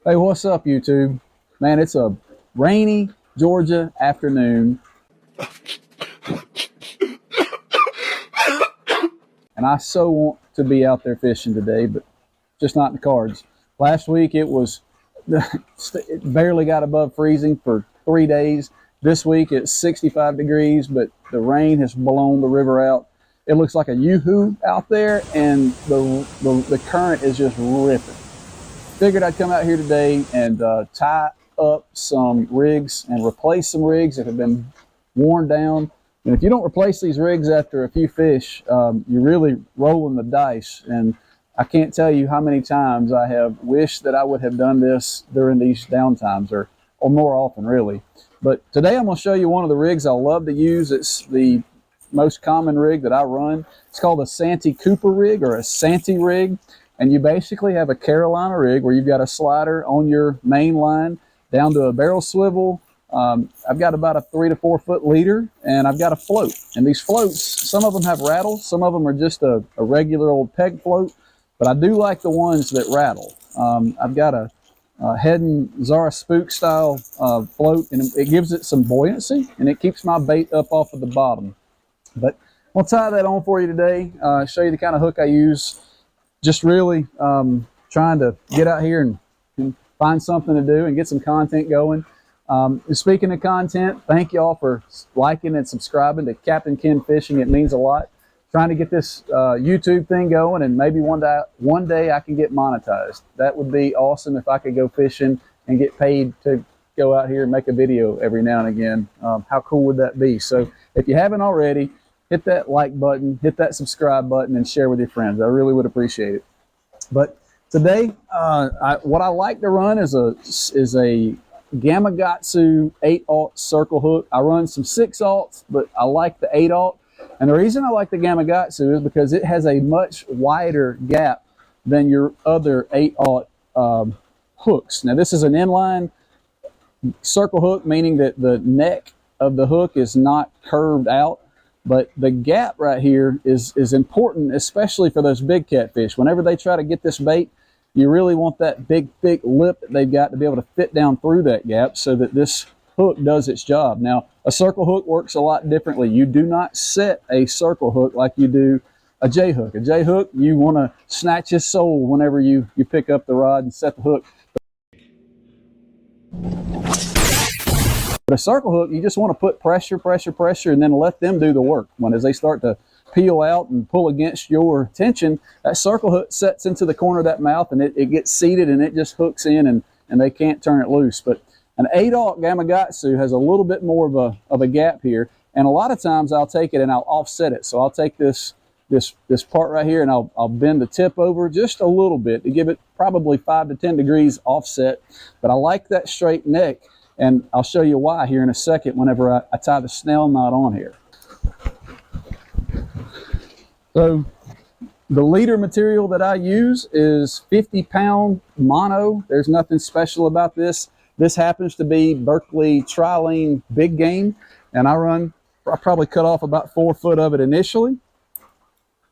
Hey, what's up, YouTube? Man, it's a rainy Georgia afternoon, and I so want to be out there fishing today, but just not in the cards. Last week it barely got above freezing for 3 days. This week it's 65 degrees, but the rain has blown the river out. It looks like a yoo-hoo out there, and the current is just ripping. Figured I'd come out here today and tie up some rigs and replace some rigs that have been worn down. And if you don't replace these rigs after a few fish, you're really rolling the dice. And I can't tell you how many times I have wished that I would have done this during these downtimes, or more often, really. But today I'm going to show you one of the rigs I love to use. It's the most common rig that I run. It's called a Santee Cooper rig, or a Santee rig. And you basically have a Carolina rig where you've got a slider on your main line down to a barrel swivel. I've got about a 3 to 4 foot leader, and I've got a float. And these floats, some of them have rattles, some of them are just a regular old peg float, but I do like the ones that rattle. I've got a Head & Zara Spook style float, and it gives it some buoyancy, and it keeps my bait up off of the bottom. But I'll tie that on for you today, show you the kind of hook I use. Just really trying to get out here and find something to do and get some content going. Speaking of content, thank y'all for liking and subscribing to Captain Ken Fishing. It means a lot. Trying to get this YouTube thing going, and maybe one day I can get monetized. That would be awesome if I could go fishing and get paid to go out here and make a video every now and again. How cool would that be? So if you haven't already, hit that like button, hit that subscribe button, and share with your friends. I really would appreciate it. But today, what I like to run is a Gamakatsu 8/0 circle hook. I run some 6/0s, but I like the 8/0. And the reason I like the Gamakatsu is because it has a much wider gap than your other 8/0 hooks. Now, this is an inline circle hook, meaning that the neck of the hook is not curved out. But the gap right here is important, especially for those big catfish. Whenever they try to get this bait, you really want that big, thick lip that they've got to be able to fit down through that gap so that this hook does its job. Now, a circle hook works a lot differently. You do not set a circle hook like you do a J hook. A J hook, you want to snatch his soul whenever you pick up the rod and set the hook. But a circle hook, you just want to put pressure, and then let them do the work. As they start to peel out and pull against your tension, that circle hook sets into the corner of that mouth, and it gets seated, and it just hooks in, and they can't turn it loose. But an 8/0 Gamakatsu has a little bit more of a gap here, and a lot of times I'll take it and I'll offset it. So I'll take this part right here, and I'll bend the tip over just a little bit to give it probably 5 to 10 degrees offset. But I like that straight neck. And I'll show you why here in a second whenever I tie the snell knot on here. So the leader material that I use is 50-pound mono. There's nothing special about this. This happens to be Berkley Trilene Big Game. And I probably cut off about 4 foot of it initially.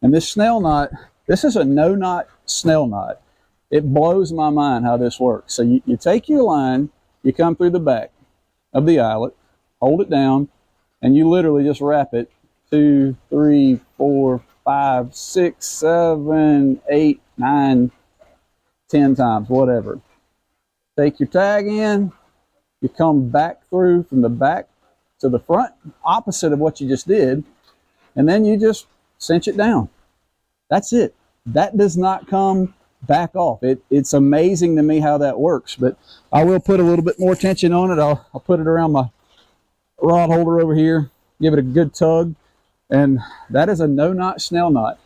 And this snell knot, this is a no-knot snell knot. It blows my mind how this works. So you take your line, you come through the back of the eyelet, hold it down, and you literally just wrap it 2, 3, 4, 5, 6, 7, 8, 9, 10 times, whatever. Take your tag in, you come back through from the back to the front, opposite of what you just did, and then you just cinch it down. That's it. That does not come back off. It's amazing to me how that works, but I will put a little bit more tension on it. I'll put it around my rod holder over here, give it a good tug, and that is a no-knot snell knot.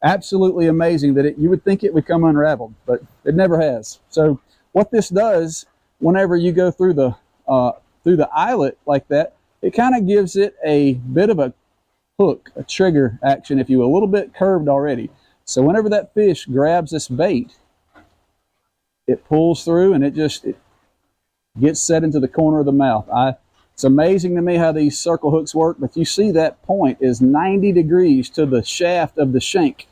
Absolutely amazing that you would think it would come unraveled, but it never has. So what this does, whenever you go through the eyelet like that, it kind of gives it a bit of a hook, a trigger action, if you will, a little bit curved already. So whenever that fish grabs this bait, it pulls through and it gets set into the corner of the mouth. It's amazing to me how these circle hooks work, but you see that point is 90 degrees to the shaft of the shank.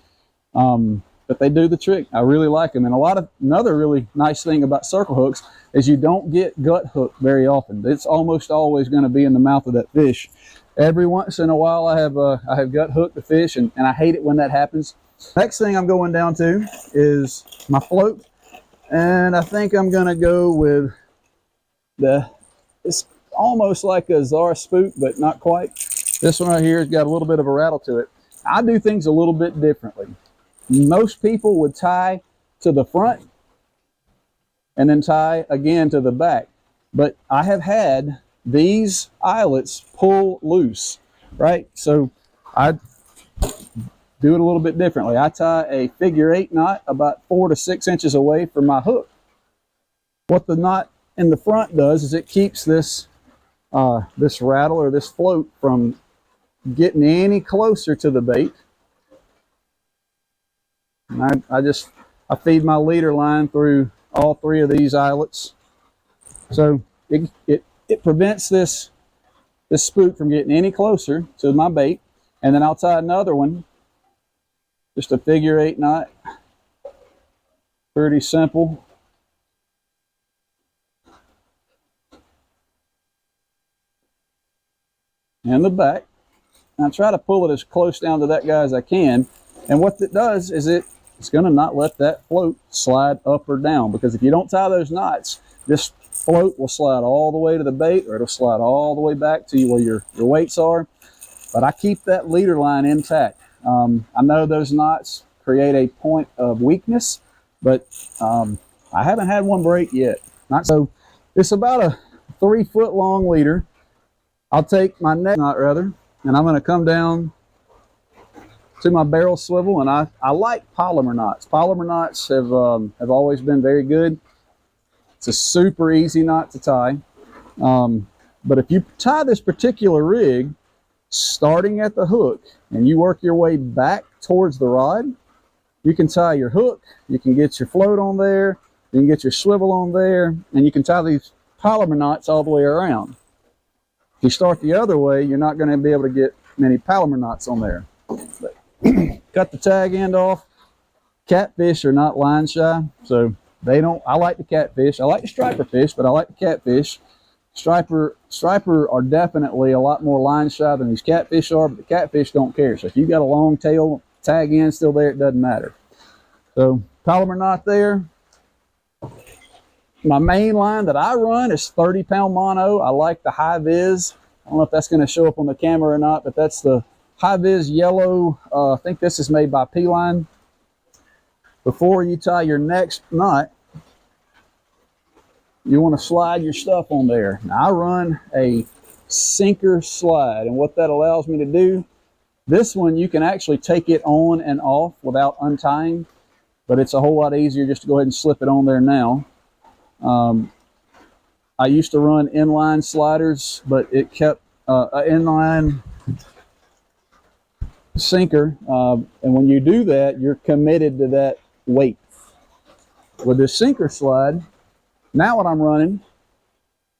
but they do the trick. I really like them. And another really nice thing about circle hooks is you don't get gut hooked very often. It's almost always going to be in the mouth of that fish. Every once in a while I have gut hooked the fish, and I hate it when that happens. Next thing I'm going down to is my float, and I think I'm going to go with it's almost like a Zara spook, but not quite. This one right here has got a little bit of a rattle to it. I do things a little bit differently. Most people would tie to the front and then tie again to the back. But I have had these eyelets pull loose, right? So I do it a little bit differently. I tie a figure-8 knot about 4 to 6 inches away from my hook. What the knot in the front does is it keeps this this rattle or this float from getting any closer to the bait. And I feed my leader line through all 3 of these eyelets, so it prevents this spook from getting any closer to my bait. And then I'll tie another one, just a figure-8 knot, pretty simple. And the back. And I try to pull it as close down to that guy as I can. And what it does is it's going to not let that float slide up or down, because if you don't tie those knots, this float will slide all the way to the bait, or it'll slide all the way back to where your weights are. But I keep that leader line intact. I know those knots create a point of weakness, but I haven't had one break yet. So it's about a 3 foot long leader. I'll take my neck knot and I'm going to come down to my barrel swivel, and I like polymer knots. Polymer knots have always been very good. It's a super easy knot to tie. But if you tie this particular rig starting at the hook and you work your way back towards the rod, you can tie your hook, you can get your float on there, you can get your swivel on there, and you can tie these polymer knots all the way around. If you start the other way, you're not going to be able to get many polymer knots on there. But cut the tag end off. Catfish are not line shy, so they don't. I like the catfish. I like the striper fish, but I like the catfish. Striper are definitely a lot more line shy than these catfish are, but the catfish don't care. So if you got a long tail, tag end still there, it doesn't matter. So polymer knot there. My main line that I run is 30-pound mono. I like the high vis. I don't know if that's going to show up on the camera or not, but that's the high vis yellow. I think this is made by P-Line. Before you tie your next knot, you want to slide your stuff on there. Now I run a sinker slide, and what that allows me to do, this one you can actually take it on and off without untying, but it's a whole lot easier just to go ahead and slip it on there now. I used to run inline sliders, but it kept an inline sinker, and when you do that, you're committed to that weight. With this sinker slide, now what I'm running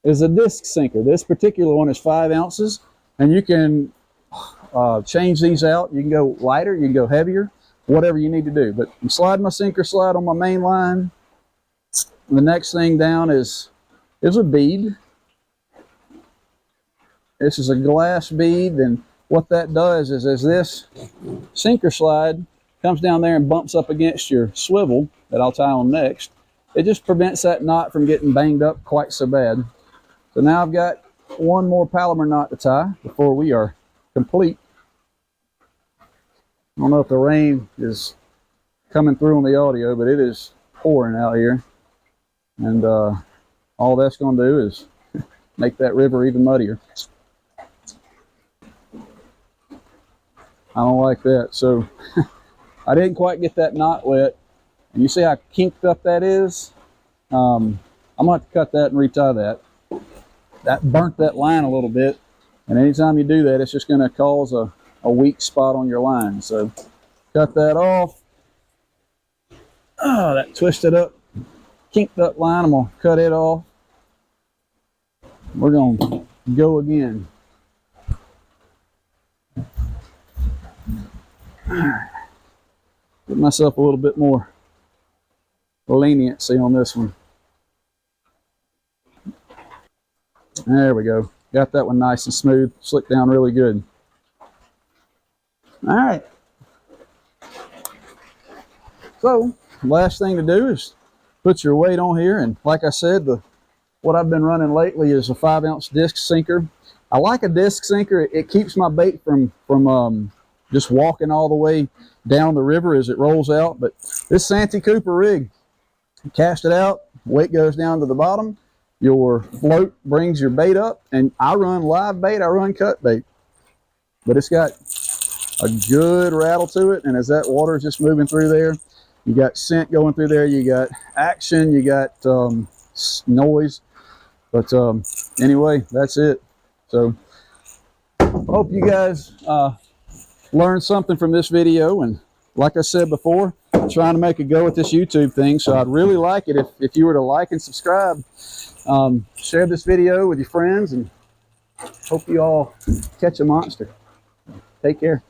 is a disc sinker. This particular one is 5 ounces, and you can change these out. You can go lighter, you can go heavier, whatever you need to do. But I'm sliding my sinker slide on my main line. The next thing down is a bead. This is a glass bead, and what that does is as this sinker slide comes down there and bumps up against your swivel that I'll tie on next, it just prevents that knot from getting banged up quite so bad. So now I've got one more polymer knot to tie before we are complete. I don't know if the rain is coming through on the audio, but it is pouring out here. And all that's going to do is make that river even muddier. I don't like that. So I didn't quite get that knot wet. And you see how kinked up that is? I'm going to have to cut that and retie that. That burnt that line a little bit. And anytime you do that, it's just going to cause a weak spot on your line. So cut that off. Oh, that twisted up, kinked up line. I'm going to cut it off. We're going to go again. All right. Give myself a little bit more leniency on this one. There we go. Got that one nice and smooth, slicked down really good. All right. So, last thing to do is put your weight on here, and like I said, what I've been running lately is a 5-ounce disc sinker. I like a disc sinker. It keeps my bait from just walking all the way down the river as it rolls out. But this Santee Cooper rig, cast it out, weight goes down to the bottom, your float brings your bait up, and I run live bait, I run cut bait. But it's got a good rattle to it, and as that water is just moving through there, you got scent going through there, you got action, you got noise. But anyway, that's it. So hope you guys learned something from this video, and like I said before, I'm trying to make a go at this YouTube thing, so I'd really like it if you were to like and subscribe, share this video with your friends, and hope you all catch a monster. Take care.